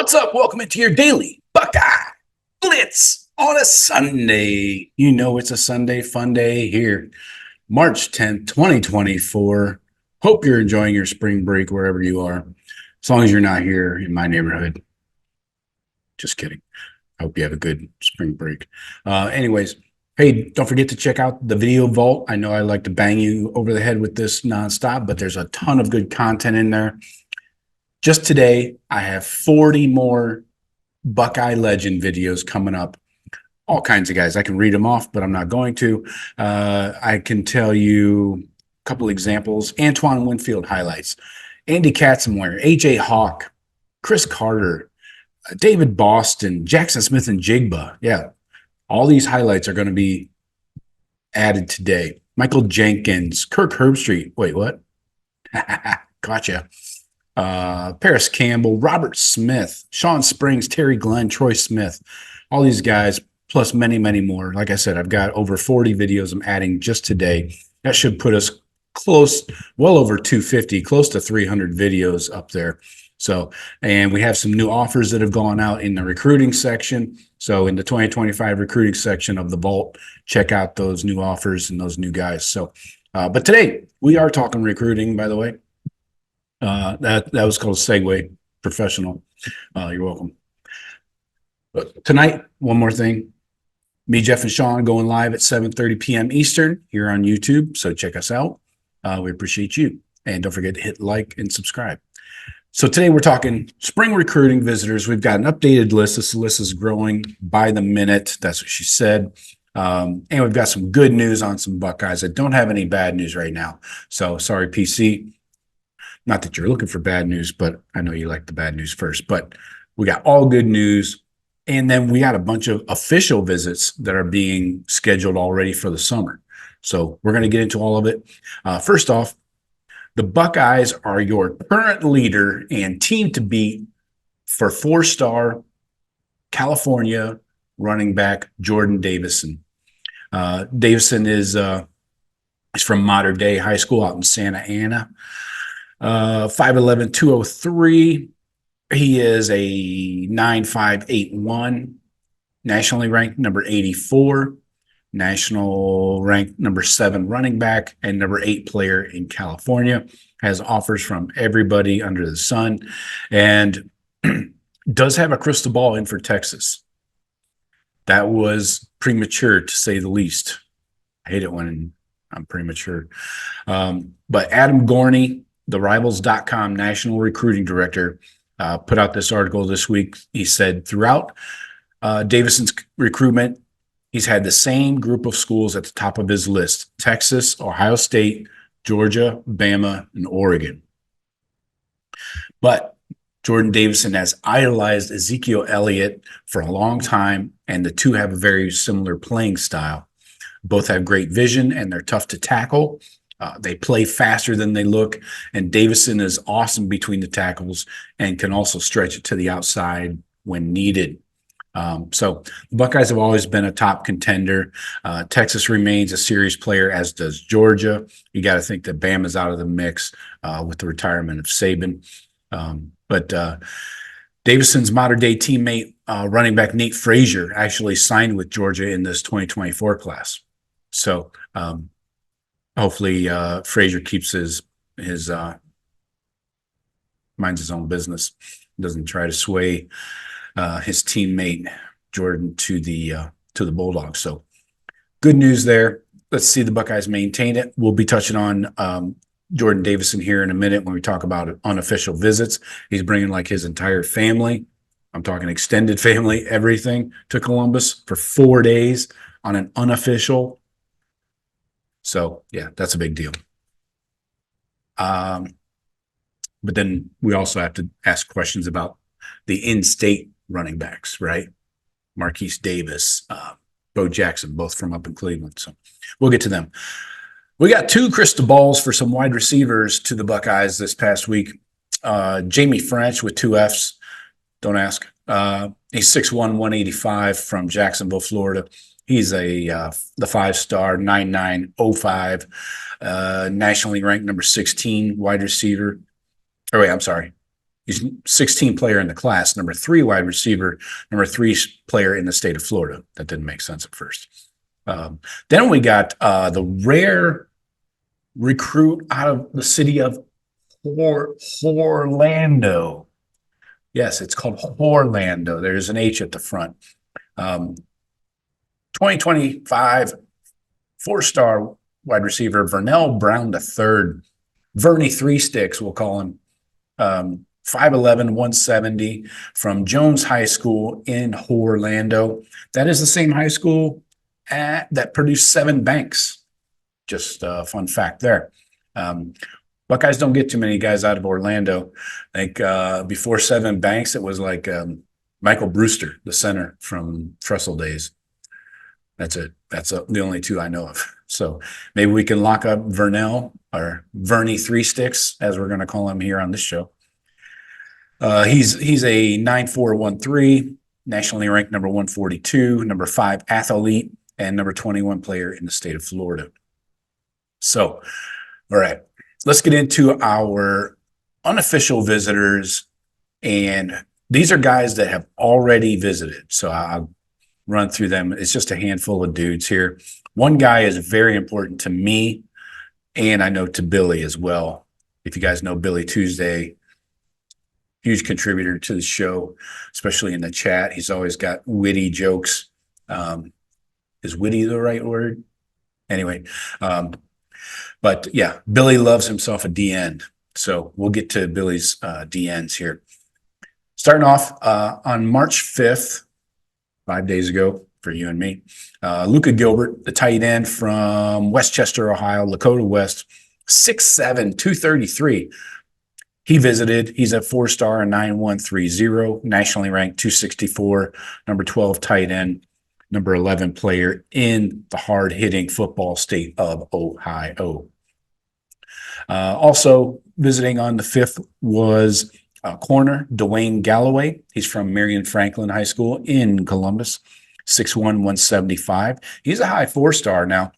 What's up? Welcome into your Daily Buckeye Blitz on a Sunday. You know it's a Sunday fun day here. March 10th, 2024. Hope you're enjoying your spring break wherever you are. As long as you're not here in my neighborhood. Just kidding. I hope you have a good spring break. Anyways, hey, don't forget to check out the video vault. I know I like to bang you over the head with this nonstop, but there's a ton of good content in there. Just today, I have 40 more Buckeye Legend videos coming up. All kinds of guys. I can read them off, but I'm not going to. I can tell you a couple examples. Antoine Winfield highlights. Andy Katzenmoyer, AJ Hawk, Chris Carter, David Boston, Jackson Smith and Jigba. Yeah, all these highlights are going to be added today. Michael Jenkins, Kirk Herbstreit. Wait, what? Gotcha. Paris Campbell, Robert Smith, Sean Springs, Terry Glenn, Troy Smith, all these guys, plus many, many more. Like I said, I've got over 40 videos I'm adding just today. That should put us close, well over 250, close to 300 videos up there. So, and we have some new offers that have gone out in the recruiting section. So in the 2025 recruiting section of the vault, check out those new offers and those new guys. So, but today we are talking recruiting, by the way. That was called a segue. Professional. You're welcome. But tonight, one more thing. Me, Jeff, and Sean going live at 7:30 p.m. Eastern here on YouTube. So check us out. We appreciate you. And don't forget to hit like and subscribe. So today we're talking spring recruiting visitors. We've got an updated list. This list is growing by the minute. That's what she said. And we've got some good news on some Buckeyes. I don't have any bad news right now. So sorry, PC. Not that you're looking for bad news, but I know you like the bad news first. But we got all good news. And then we got a bunch of official visits that are being scheduled already for the summer. So we're going to get into all of it. First off, the Buckeyes are your current leader and team to beat for four-star California running back Jordan Davison. Davison is from Mater Dei High School out in Santa Ana. 5'11", 203. He is a 9.581, nationally ranked number 84, national ranked number 7 running back, and number 8 player in California. Has offers from everybody under the sun, and does have a crystal ball in for Texas. That was premature, to say the least. I hate it when I'm premature. But Adam Gorney, the Rivals.com national recruiting director, put out this article this week. He said throughout Davison's recruitment, he's had the same group of schools at the top of his list: Texas, Ohio State, Georgia, Bama, and Oregon. But Jordan Davison has idolized Ezekiel Elliott for a long time, and the two have a very similar playing style. Both have great vision, and they're tough to tackle. They play faster than they look, and Davison is awesome between the tackles and can also stretch it to the outside when needed. So the Buckeyes have always been a top contender. Texas remains a serious player, as does Georgia. You got to think that Bama's out of the mix with the retirement of Saban. But Davison's Mater Dei teammate, running back Nate Frazier, actually signed with Georgia in this 2024 class. So hopefully Frazier keeps his minds his own business, doesn't try to sway his teammate Jordan to the Bulldogs. So good news there. Let's see the Buckeyes maintain it. We'll be touching on Jordan Davison here in a minute when we talk about unofficial visits. He's bringing like his entire family. I'm talking extended family, everything, to Columbus for 4 days on an unofficial. So yeah, that's a big deal. But then we also have to ask questions about the in-state running backs, right? Marquise Davis, Bo Jackson, both from up in Cleveland. So we'll get to them. We got 2 crystal balls for some wide receivers to the Buckeyes this past week. Jamie French with 2 Fs. Don't ask. He's 6'1", 185 from Jacksonville, Florida. He's the 5-star, 9.905, nationally ranked number 16 wide receiver. Oh, wait, I'm sorry. He's 16 player in the class, number 3 wide receiver, number 3 player in the state of Florida. That didn't make sense at first. Then we got the rare recruit out of the city of Orlando. Yes, it's called Orlando. There's an H at the front. 2025 4-star wide receiver Vernell Brown III. Vernie Three Sticks, we'll call him. 5'11", 170 from Jones High School in Orlando. That is the same high school that produced Seven Banks. Just a fun fact there. Buckeyes don't get too many guys out of Orlando. I think before Seven Banks, it was like Michael Brewster, the center from Trestle days. That's it. That's the only 2 I know of. So maybe we can lock up Vernell or Vernie Three Sticks, as we're going to call him here on this show. He's a 9'4", nationally ranked number 142, number 5 athlete, and number 21 player in the state of Florida. So, all right, let's get into our unofficial visitors. And these are guys that have already visited. So I'll run through them. It's just a handful of dudes here. One guy is very important to me, and I know to Billy as well. If you guys know Billy Tuesday, huge contributor to the show, especially in the chat. He's always got witty jokes. Is witty the right word? Anyway, but yeah, Billy loves himself a DN. So we'll get to Billy's DNs here. Starting off on March 5th, 5 days ago for you and me, Luka Gilbert, the tight end from Westchester, Ohio, Lakota West, 6'7", 233. He visited. He's a 4-star, 9130, nationally ranked 264, number 12 tight end, number 11 player in the hard-hitting football state of Ohio. Also visiting on the 5th was corner Dwayne Galloway. He's from Marion Franklin High School in Columbus, 6'1", 175. He's a high 4-star. Now,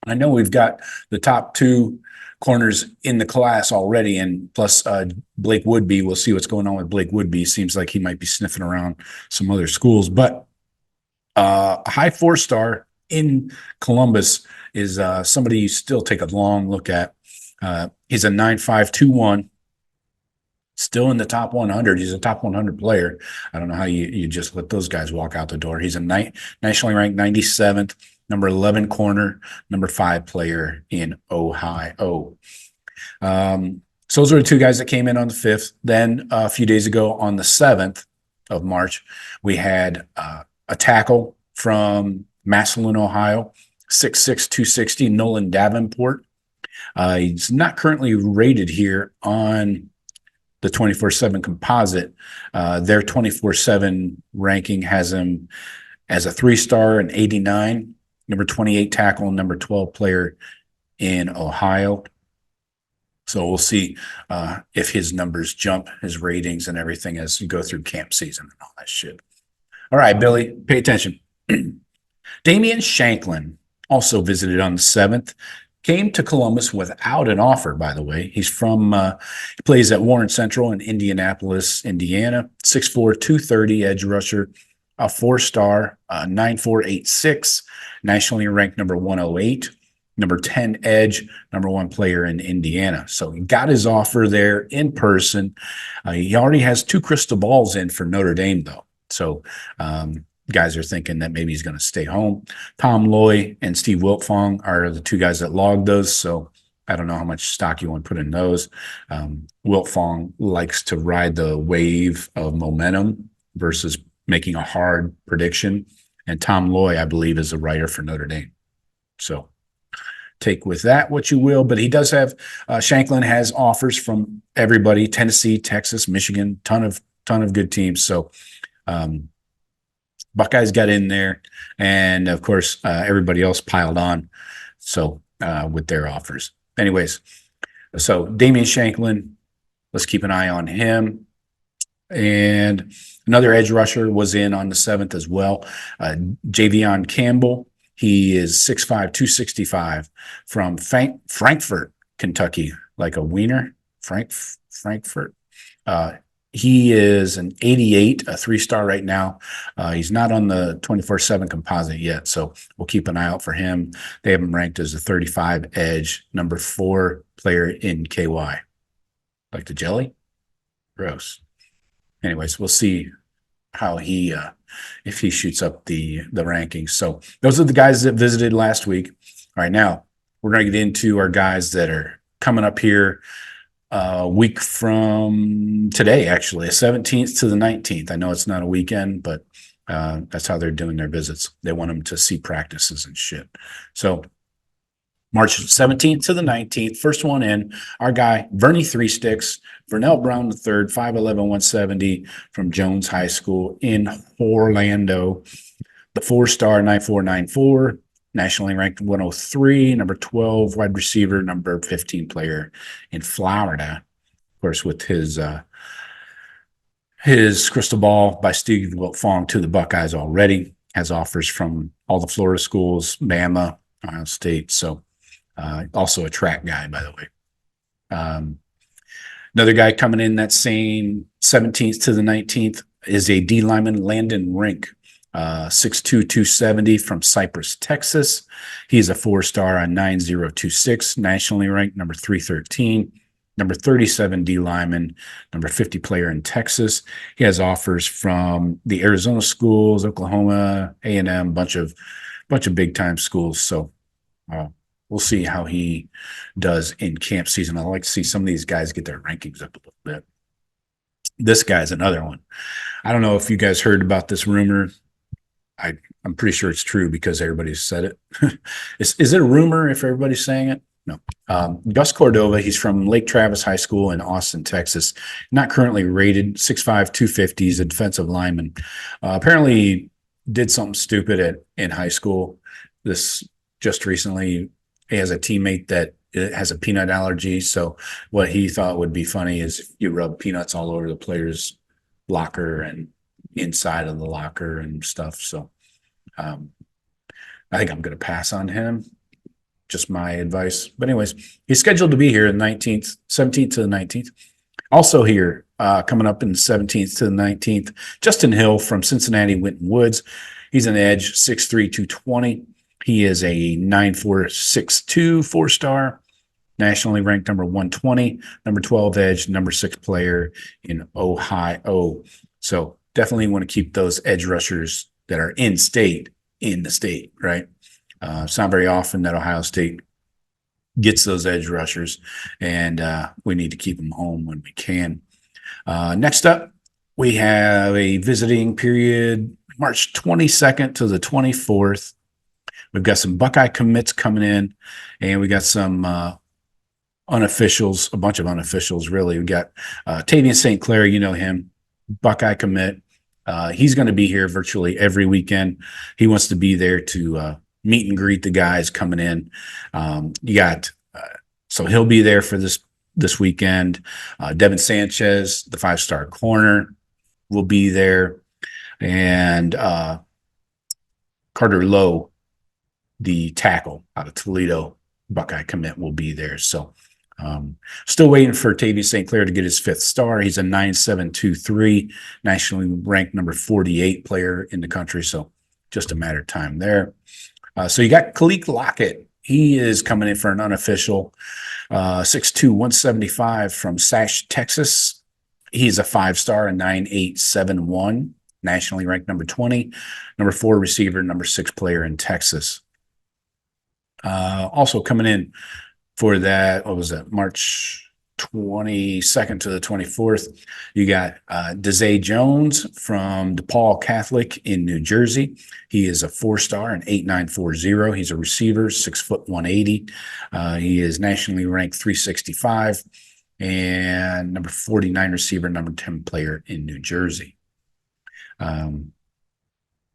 I know we've got the top 2 corners in the class already, and plus Blake Woodby. We'll see what's going on with Blake Woodby. Seems like he might be sniffing around some other schools, but a high 4-star in Columbus is somebody you still take a long look at. He's a 9'5", still in the top 100. He's a top 100 player. I don't know how you just let those guys walk out the door. He's a nationally ranked 97th, number 11 corner, number 5 player in Ohio. So those are the 2 guys that came in on the 5th. Then a few days ago on the 7th of March, we had a tackle from Massillon, Ohio, 6'6", 260, Nolan Davenport. He's not currently rated here on the 24/7 composite. Their 24/7 ranking has him as a 3-star and 89, number 28 tackle, number 12 player in Ohio. So we'll see if his numbers jump, his ratings and everything as you go through camp season and all that shit. All right, Billy, pay attention. Damian Shanklin also visited on the 7th. Came to Columbus without an offer, by the way. He's from, he plays at Warren Central in Indianapolis, Indiana. 6'4", 230 edge rusher, a 4-star, 9486, nationally ranked number 108, number 10 edge, number 1 player in Indiana. So he got his offer there in person. He already has 2 crystal balls in for Notre Dame, though. So guys are thinking that maybe he's going to stay home. Tom Loy and Steve Wiltfong are the 2 guys that logged those. So I don't know how much stock you want to put in those. Wiltfong likes to ride the wave of momentum versus making a hard prediction. And Tom Loy, I believe, is a writer for Notre Dame. So take with that what you will. But he does have, Shanklin has offers from everybody, Tennessee, Texas, Michigan, ton of good teams. So Buckeyes got in there, and of course, everybody else piled on. So with their offers. Anyways, so Damian Shanklin, let's keep an eye on him. And another edge rusher was in on the 7th as well. Javion Campbell. He is 6'5", 265 from Frankfort, Kentucky, like a wiener. Frankfurt. He is an 88, a 3-star right now. He's not on the 24/7 composite yet, so we'll keep an eye out for him. They have him ranked as a 35 edge, number 4 player in KY. Like the jelly? Gross. Anyways, we'll see how he if he shoots up the rankings. So those are the guys that visited last week. All right, now we're going to get into our guys that are coming up here a week from today, actually, the 17th to the 19th. I know it's not a weekend, but that's how they're doing their visits. They want them to see practices and shit. So March 17th to the 19th, first one in, our guy, Vernie Three Sticks, Vernell Brown III, 5'11", 170 from Jones High School in Orlando. The 4-star, 9494, nationally ranked 103, number 12 wide receiver, number 15 player in Florida. Of course, with his crystal ball by Steve Wiltfong to the Buckeyes already, has offers from all the Florida schools, Bama, Ohio State. So also a track guy, by the way. Another guy coming in that same 17th to the 19th is a D lineman, Landon Rink. 6'2", 270 from Cypress, Texas. He's a 4-star on 9026, nationally ranked number 313, number 37 D lineman, number 50 player in Texas. He has offers from the Arizona schools, Oklahoma, A&M, bunch of big time schools. So we'll see how he does in camp season. I like to see some of these guys get their rankings up a little bit. This guy's another one. I don't know if you guys heard about this rumor. I'm pretty sure it's true because everybody's said it. Is it a rumor if everybody's saying it? No. Gus Cordova, he's from Lake Travis High School in Austin, Texas. Not currently rated, 6'5", 250. He's a defensive lineman. Apparently did something stupid in high school. This just recently, he has a teammate that has a peanut allergy. So what he thought would be funny is if you rub peanuts all over the player's locker and inside of the locker and stuff. So I think I'm going to pass on him. Just my advice. But anyways, he's scheduled to be here the 19th, 17th to the 19th. Also here, coming up in the 17th to the 19th, Justin Hill from Cincinnati Winton Woods. He's an edge, 6'3", 220. He is a 9462 4-star, nationally ranked number 120, number 12 edge, number 6 player in Ohio. So definitely want to keep those edge rushers that are in the state, right? It's not very often that Ohio State gets those edge rushers, and we need to keep them home when we can. Next up, we have a visiting period, March 22nd to the 24th. We've got some Buckeye commits coming in, and we got some unofficials, a bunch of unofficials, really. We got Tavian St. Clair, you know him, Buckeye commit. He's going to be here virtually every weekend. He wants to be there to meet and greet the guys coming in. So he'll be there for this weekend. Devin Sanchez, the 5-star corner, will be there. And Carter Lowe, the tackle out of Toledo, Buckeye commit, will be there. So still waiting for Tavian St. Clair to get his 5th star. He's a 9723, nationally ranked number 48 player in the country. So just a matter of time there. So you got Kalik Lockett. He is coming in for an unofficial 6'2", 175 from Sash, Texas. He's a 5-star, a 9871, nationally ranked number 20, number 4 receiver, number 6 player in Texas. Also coming in for that, what was that, March 22nd to the 24th, you got Dezay Jones from DePaul Catholic in New Jersey. He is a 4-star, an 8940. He's a receiver, 6 foot 180. He is nationally ranked 365 and number 49 receiver, number 10 player in New Jersey.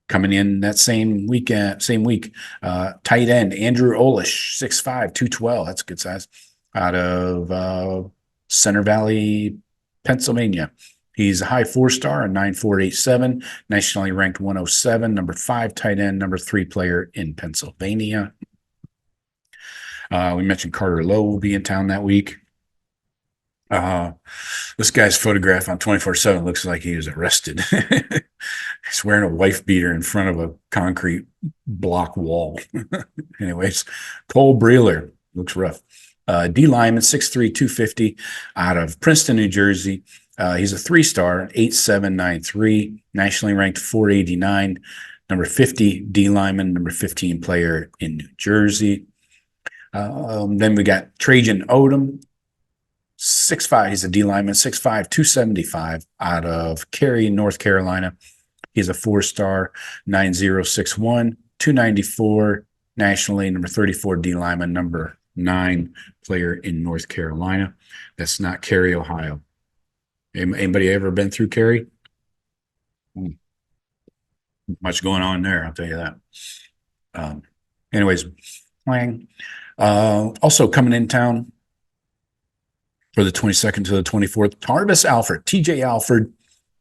Coming in that same week, tight end Andrew Olish, 6'5", 212. That's a good size. Out of Center Valley, Pennsylvania. He's a high 4-star, a 9487, nationally ranked 107, number 5 tight end, number 3 player in Pennsylvania. We mentioned Carter Lowe will be in town that week. This guy's photograph on 24/7 looks like he was arrested. He's wearing a wife beater in front of a concrete block wall. Anyways, Cole Breeler looks rough. D lineman, 6'3", 250, out of Princeton, New Jersey. He's a 3-star, 8793, nationally ranked 489, number 50 D lineman, number 15 player in New Jersey. Then we got Trajan Odom, 6'5", he's a D lineman, 6'5", 275, out of Cary, North Carolina. He's a 4-star, 9061, 294 nationally, number 34 D lineman, number 9 player in North Carolina. That's not Cary, Ohio. Anybody ever been through Cary? Much going on there, I'll tell you that. Anyways, playing. Also coming in town for the 22nd to the 24th, Tarvis Alford, TJ Alford,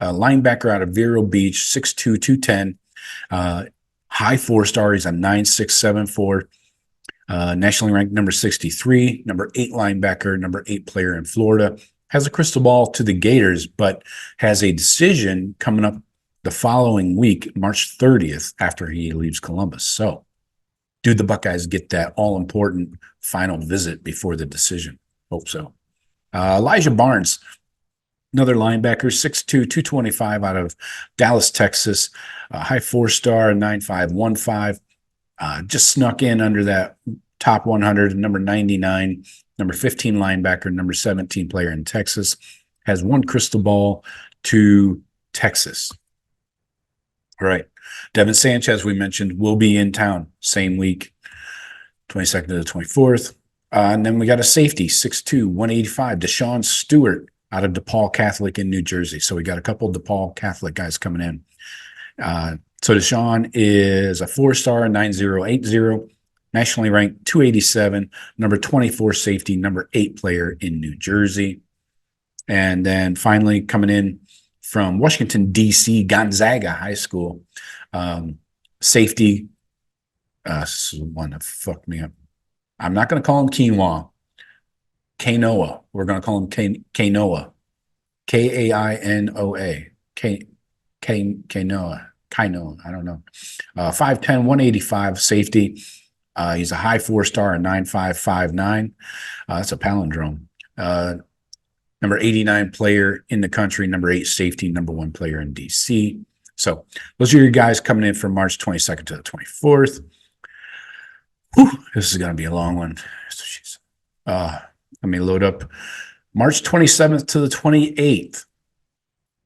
linebacker out of Vero Beach, 6'2", 210, high 4-star. He's a 9674, nationally ranked number 63, number 8 linebacker, number 8 player in Florida. Has a crystal ball to the Gators, but has a decision coming up the following week, March 30th, after he leaves Columbus. So do the Buckeyes get that all-important final visit before the decision? Hope so. Elijah Barnes, another linebacker, 6'2", 225, out of Dallas, Texas, high 4-star, 9515, just snuck in under that top 100, number 99, number 15 linebacker, number 17 player in Texas, has one crystal ball to Texas. All right. Devin Sanchez, we mentioned, will be in town same week, 22nd to the 24th. And then we got a safety, 6'2", 185, Deshaun Stewart, out of DePaul Catholic in New Jersey. So we got a couple of DePaul Catholic guys coming in. So Deshaun is a 4-star, 9080, nationally ranked 287, number 24 safety, number 8 player in New Jersey. And then finally coming in from Washington, D.C., Gonzaga High School, safety. This is one that fucked me up. I'm not going to call him Quinoa. Kainoa. We're going to call him Kainoa. Kainoa. Kainoa. Kainoa. I don't know. 5'10", 185 safety. He's a high 4-star, a 9559. That's a palindrome. Number 89 player in the country, number 8 safety, number 1 player in DC. So those are your guys coming in from March 22nd to the 24th. Whew, this is going to be a long one. Let me load up March 27th to the 28th.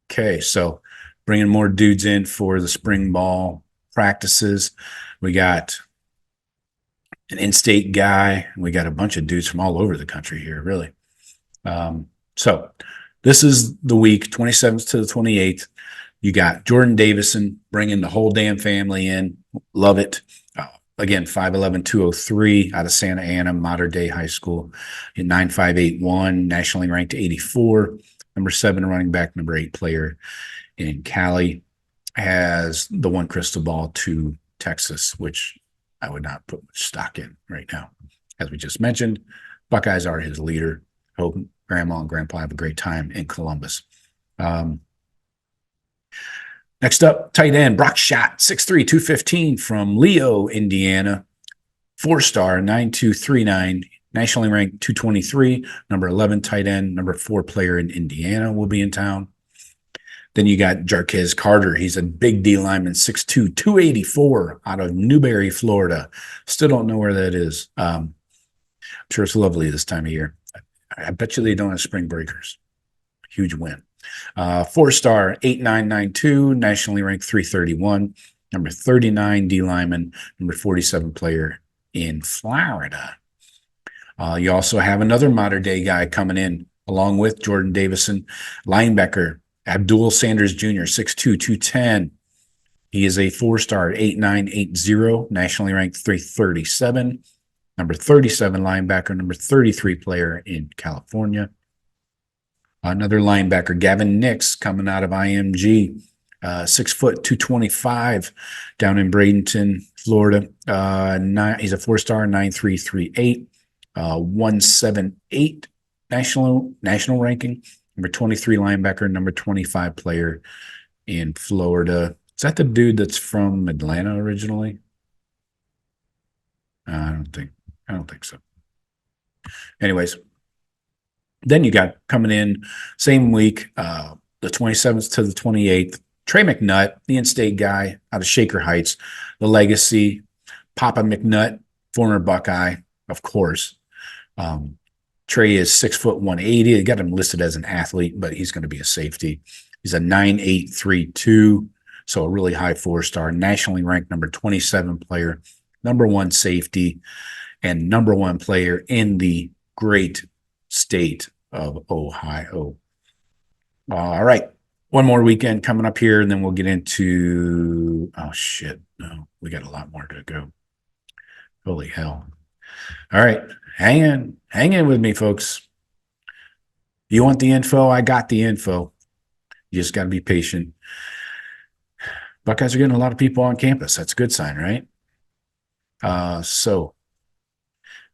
Okay, so bringing more dudes in for the spring ball practices. We got an in-state guy. We got a bunch of dudes from all over the country here, really. So this is the week, 27th to the 28th. You got Jordan Davison bringing the whole damn family in. Love it. Again, 5'11", 203 out of Santa Ana, Modern Day High School, in 9581, nationally ranked 84, number 7 running back, number 8 player in Cali, has the one crystal ball to Texas, which I would not put much stock in right now. As we just mentioned, Buckeyes are his leader. Hope Grandma and Grandpa have a great time in Columbus. Next up, tight end, Brock Schott, 6'3", 215 from Leo, Indiana. 4-star, 9239, nationally ranked 223, number 11 tight end, number 4 player in Indiana will be in town. Then you got Jarquez Carter. He's a big D lineman, 6'2", 284 out of Newberry, Florida. Still don't know where that is. I'm sure it's lovely this time of year. I bet you they don't have spring breakers. Huge win. 4-star, 8992, nationally ranked 331, number 39 D lineman, number 47 player in Florida. You also have another modern day guy coming in along with Jordan Davison, linebacker Abdul Sanders Jr., 6'2", 210. He is a 4-star, 8980, nationally ranked 337, number 37 linebacker, number 33 player in California. Another linebacker, Gavin Nix, coming out of IMG, 6 foot, 225, down in Bradenton, Florida. He's a 4-star, 9338, 178 national ranking, number 23 linebacker, number 25 player in Florida. Is that the dude that's from Atlanta originally? I don't think so. Anyways, then you got coming in same week, the 27th to the 28th, Trey McNutt, the in-state guy out of Shaker Heights, the legacy, Papa McNutt, former Buckeye, of course. Trey is 6'1", 180. They got him listed as an athlete, but he's going to be a safety. He's a 9.832, so a really high 4-star, nationally ranked number 27 player, number 1 safety, and number 1 player in the great state of Ohio. All right. One more weekend coming up here, and then we'll get into, oh, shit. No, we got a lot more to go. Holy hell. All right. Hang in with me, folks. You want the info? I got the info. You just got to be patient. Buckeyes are getting a lot of people on campus. That's a good sign, right? So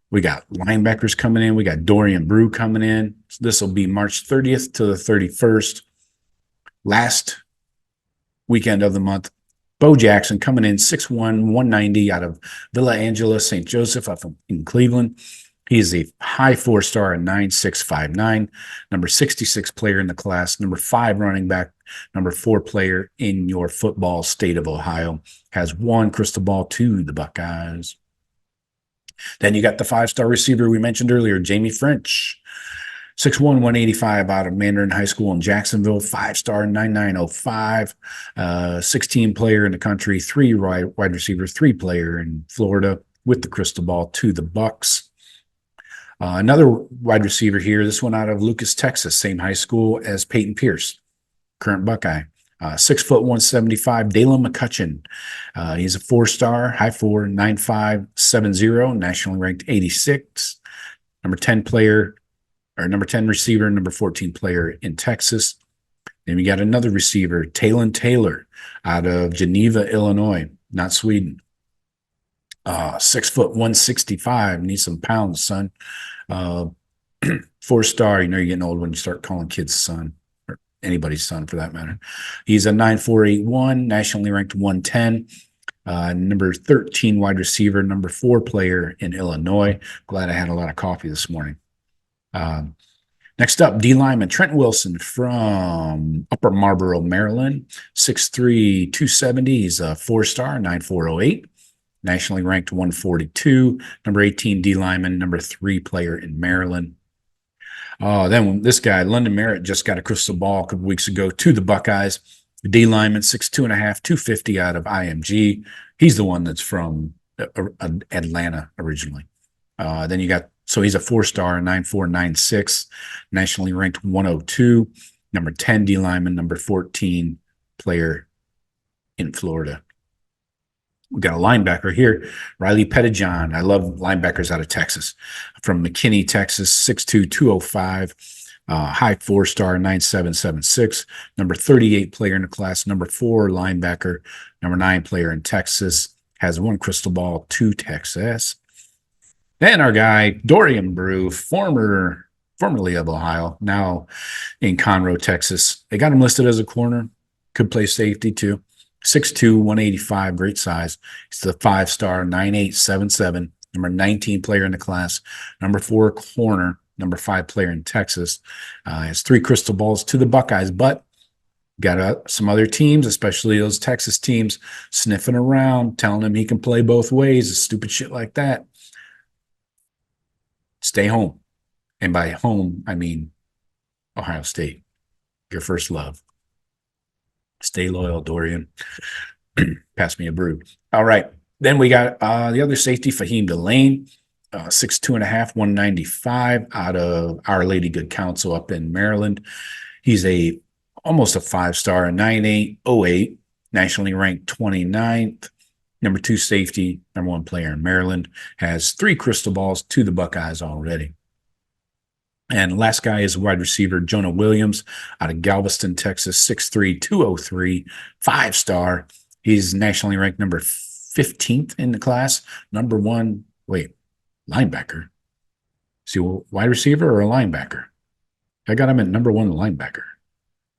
we got linebackers coming in. We got Dorian Brew coming in. This will be March 30th to the 31st. Last weekend of the month. Bo Jackson coming in 6'1", 190 out of Villa Angela, St. Joseph up in Cleveland. He is a high 4-star and 9.659, number 66 player in the class, number 5 running back, number 4 player in your football state of Ohio. Has 1 crystal ball to the Buckeyes. Then you got the 5-star receiver we mentioned earlier, Jamie French. 6'1", 185 out of Mandarin High School in Jacksonville, 5-star, 9.905, 16 player in the country, 3 wide receiver, 3 player in Florida with the crystal ball to the Bucks. Another wide receiver here, this one out of Lucas, Texas, same high school as Peyton Pierce, current Buckeye. 6', 175, Dalen McCutcheon. He's a 4-star, high 4, 9.570, nationally ranked 86, number 10 receiver, number 14 player in Texas. Then we got another receiver, Talon Taylor, out of Geneva, Illinois, not Sweden. 6', 165, need some pounds, son. 4-star, you know you're getting old when you start calling kids son, or anybody's son for that matter. He's a 9.481, nationally ranked 110. Number 13 wide receiver, number 4 player in Illinois. Glad I had a lot of coffee this morning. Next up, D lineman Trent Wilson from Upper Marlboro, Maryland, 6'3", 270. He's a 4-star, 9.408. Nationally ranked 142, number 18 D lineman, number 3 player in Maryland. Then this guy, London Merritt, just got a crystal ball a couple weeks ago to the Buckeyes. D lineman, 6'2.5", 250 out of IMG. He's the one that's from Atlanta originally. Then you got, so he's a 4-star, 9.496, nationally ranked 102, number 10 D lineman, number 14 player in Florida. We got a linebacker here, Riley Pettijohn. I love linebackers out of Texas. From McKinney, Texas, 6'2", 205, high 4-star, 9.776, number 38 player in the class, number 4 linebacker, number 9 player in Texas, has 1 crystal ball to Texas. Then our guy, Dorian Brew, formerly of Ohio, now in Conroe, Texas. They got him listed as a corner, could play safety too. 6'2", 185, great size. He's the 5-star, 9.877, number 19 player in the class, number 4 corner, number 5 player in Texas. Has 3 crystal balls to the Buckeyes, but got some other teams, especially those Texas teams, sniffing around, telling him he can play both ways, stupid shit like that. Stay home. And by home, I mean Ohio State, your first love. Stay loyal, Dorian. Pass me a brew. All right. Then we got the other safety, Fahim Delane, 6'2.5", 195 out of Our Lady Good Counsel up in Maryland. He's almost a 5-star, 9.808, nationally ranked 29th, number 2 safety, number 1 player in Maryland. Has 3 crystal balls to the Buckeyes already. And last guy is wide receiver Jonah Williams out of Galveston, Texas, 6'3", 203, 5-star. He's nationally ranked number 15th in the class, number 1, linebacker. Is he a wide receiver or a linebacker? I got him at number 1 linebacker,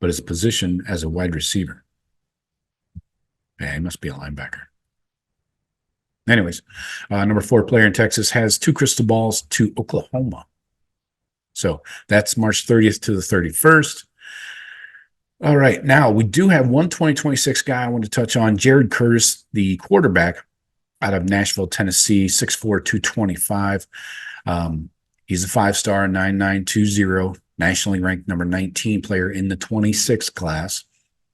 but his position as a wide receiver. Yeah, he must be a linebacker. Anyways, number 4 player in Texas has 2 crystal balls to Oklahoma. So that's March 30th to the 31st. All right. Now, we do have one 2026 guy I want to touch on, Jared Curtis, the quarterback out of Nashville, Tennessee, 6'4", 225. He's a 5-star, 9920, nationally ranked number 19 player in the 26 class,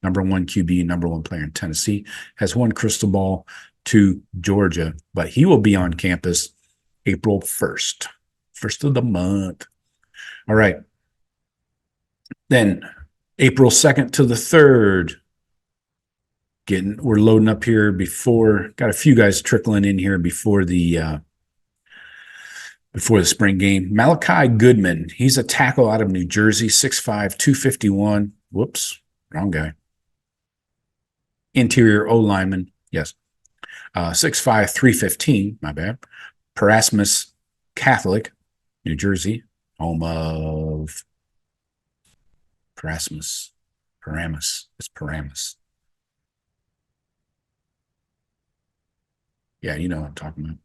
number 1 QB, number 1 player in Tennessee, has 1 crystal ball to Georgia, but he will be on campus April 1st, first of the month. All right. Then April 2nd to the 3rd, we're loading up here before, got a few guys trickling in here before the spring game. Malachi Goodman, he's a tackle out of New Jersey, 6'5", 251. Whoops, wrong guy. Interior O lineman, yes. 6'5", 315, my bad. Parasmus Catholic, New Jersey, home of Paramus. It's Paramus. Yeah, you know what I'm talking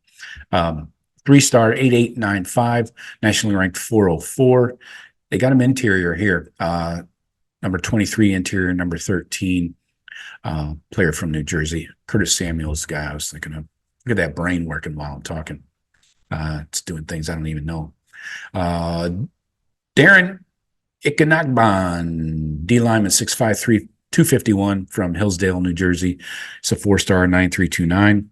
about. 3-star, 8895, nationally ranked 404. They got him interior here. Number 23 interior, number 13 player from New Jersey. Curtis Samuel's the guy I was thinking of. Look at that brain working while I'm talking. It's doing things I don't even know. Darren Ikanakban, D lineman, 6'5", 251 from Hillsdale, New Jersey. It's a 4-star, 9329.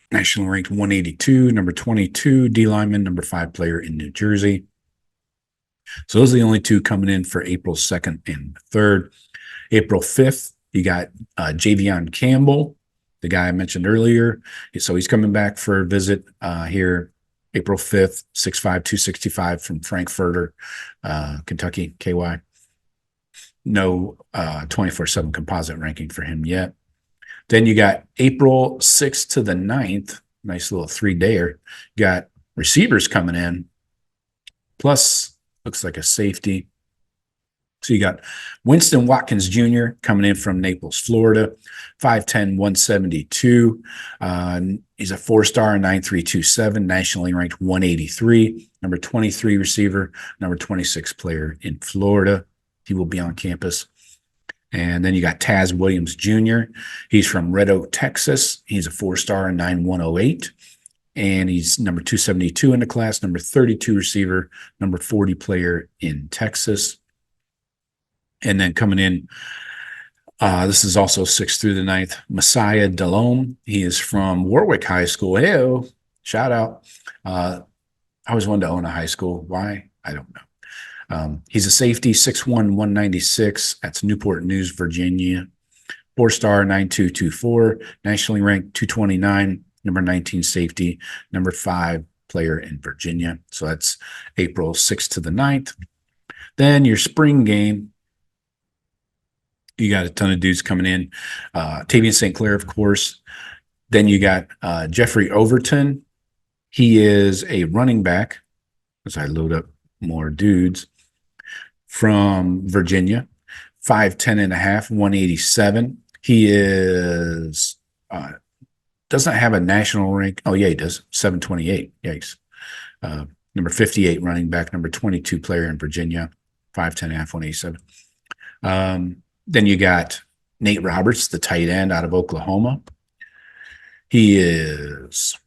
Nationally ranked 182, number 22, D lineman, number 5 player in New Jersey. So those are the only 2 coming in for April 2nd and 3rd. April 5th, you got Javion Campbell, the guy I mentioned earlier. So he's coming back for a visit here April 5th, 6'5", 265 from Frankfurter, Kentucky, KY. No 24/7 composite ranking for him yet. Then you got April 6th to the 9th, nice little 3-dayer. You got receivers coming in, plus looks like a safety. So you got Winston Watkins Jr. coming in from Naples, Florida, 5'10", 172. He's a 4-star, 9327, nationally ranked 183, number 23 receiver, number 26 player in Florida. He will be on campus. And then you got Taz Williams Jr. He's from Red Oak, Texas. He's a 4-star, 9108. And he's number 272 in the class, number 32 receiver, number 40 player in Texas. And then coming in, this is also 6th through the 9th, Messiah Delhomme. He is from Warwick High School. Hey, shout out. I always wanted to own a high school. Why? I don't know. He's a safety, 6'1", 196. That's Newport News, Virginia. 4-star, 9224. Nationally ranked 229, number 19 safety, number 5 player in Virginia. So that's April 6th to the 9th. Then your spring game, you got a ton of dudes coming in. Tavian St. Clair, of course. Then you got Jeffrey Overton. He is a running back, as I load up more dudes, from Virginia, 5'10 and a half, 187. He is doesn't have a national rank. Oh, yeah, he does. 728. Yikes. Number 58 running back, number 22 player in Virginia, 5'10 and a half, 187. Then you got Nate Roberts, the tight end out of Oklahoma. He is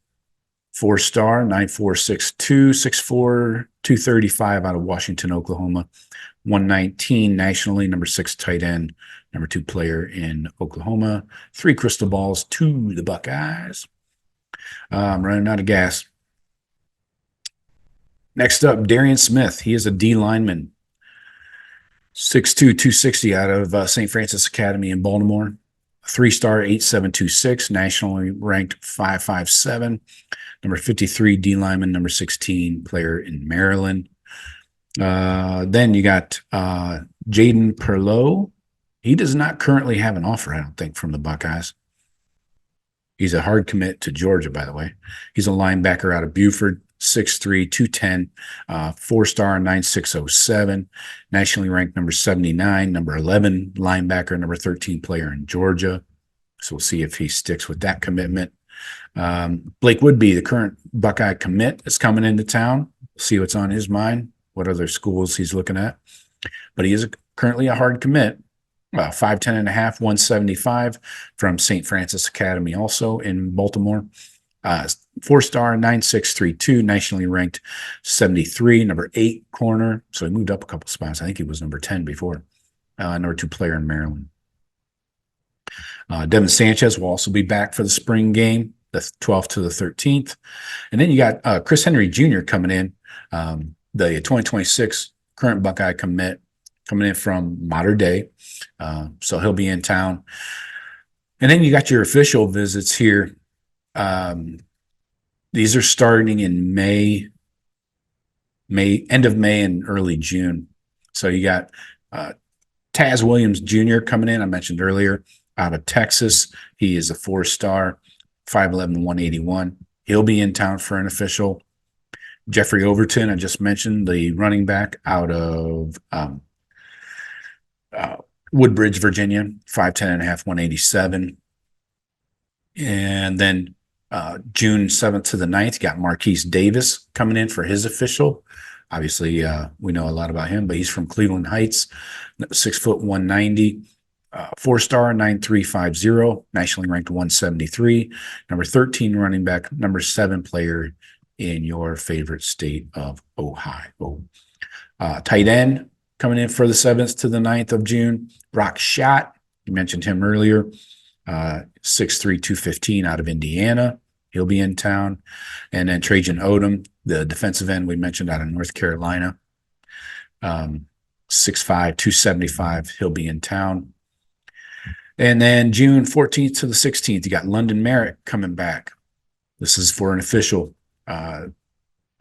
4-star, 9462, 6'4", 235 out of Washington, Oklahoma. 119 nationally, number 6 tight end, number 2 player in Oklahoma. 3 crystal balls to the Buckeyes. I'm running out of gas. Next up, Darian Smith. He is a D lineman. 6'2", 260 out of St. Francis Academy in Baltimore. 3-star, 8726, nationally ranked 5'7", number 53 D lineman, number 16 player in Maryland. Then you got Jaden Perlow. He does not currently have an offer, I don't think, from the Buckeyes. He's a hard commit to Georgia, by the way. He's a linebacker out of Buford, 6'3", 210, 4-star, 9607, nationally ranked number 79, number 11 linebacker, number 13 player in Georgia. So we'll see if he sticks with that commitment. Blake Woodby, the current Buckeye commit, is coming into town. See what's on his mind, what other schools he's looking at. But he is currently a hard commit. 5'10 and a half, 175 from St. Francis Academy, also in Baltimore. 4-star, 9632, nationally ranked 73, number 8 corner. So he moved up a couple spots. I think he was number 10 before. Number 2 player in Maryland. Devin Sanchez will also be back for the spring game, the 12th to the 13th. And then you got Chris Henry Jr. coming in, the 2026 current Buckeye commit, coming in from Mater Dei. So he'll be in town. And then you got your official visits here. These are starting in May, end of May and early June. So you got Taz Williams Jr. coming in, I mentioned earlier, out of Texas. He is a 4-star, 5'11", 181. He'll be in town for an official. Jeffrey Overton, I just mentioned, the running back out of Woodbridge, Virginia, 5'10 and a half, 187. And then June 7th to the 9th, you got Marquise Davis coming in for his official. Obviously, we know a lot about him, but he's from Cleveland Heights, 6 foot 190, 4-star, 9350, nationally ranked 173, number 13 running back, number 7 player in your favorite state of Ohio. Tight end coming in for the 7th to the 9th of June, Brock Schott, you mentioned him earlier, 6'3", 215 out of Indiana. He'll be in town. And then Trajan Odom, the defensive end we mentioned out of North Carolina, 6'5", 275. He'll be in town. And then June 14th to the 16th, you got London Merritt coming back. This is for an official out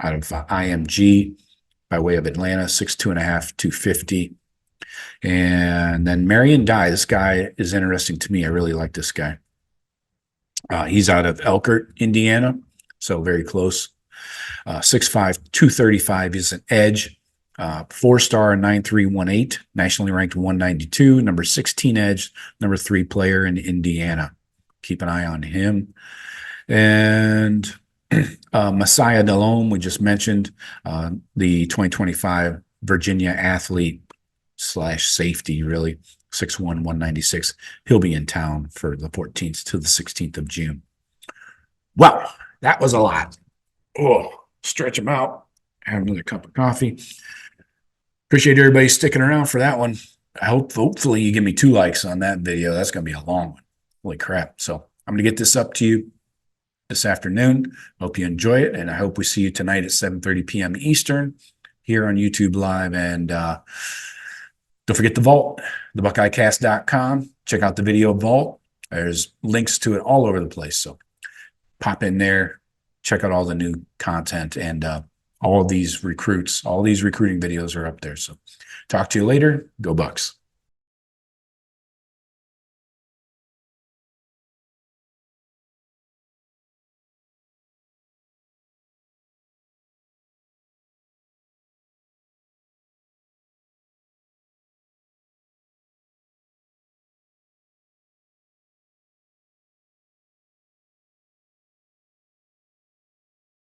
of IMG by way of Atlanta, 6'2 and a half, 250. And then Marion Dye, this guy is interesting to me. I really like this guy. He's out of Elkhart, Indiana, so very close. 6'5", 235. He's an edge. 4-star, 9318, nationally ranked 192, number 16 edge, number 3 player in Indiana. Keep an eye on him. And Messiah Delhomme, we just mentioned, the 2025 Virginia athlete / safety, really, 6'1", 196. He'll be in town for the 14th to the 16th of June. Well, that was a lot. Oh, stretch them out. Have another cup of coffee. Appreciate everybody sticking around for that one. Hopefully you give me 2 likes on that video. That's going to be a long one. Holy crap. So I'm going to get this up to you this afternoon. Hope you enjoy it. And I hope we see you tonight at 7:30 p.m. Eastern here on YouTube Live. And don't forget the vault, thebuckeyecast.com. Check out the video vault. There's links to it all over the place. So pop in there, check out all the new content, and all these recruits, all these recruiting videos are up there. So talk to you later. Go Bucks.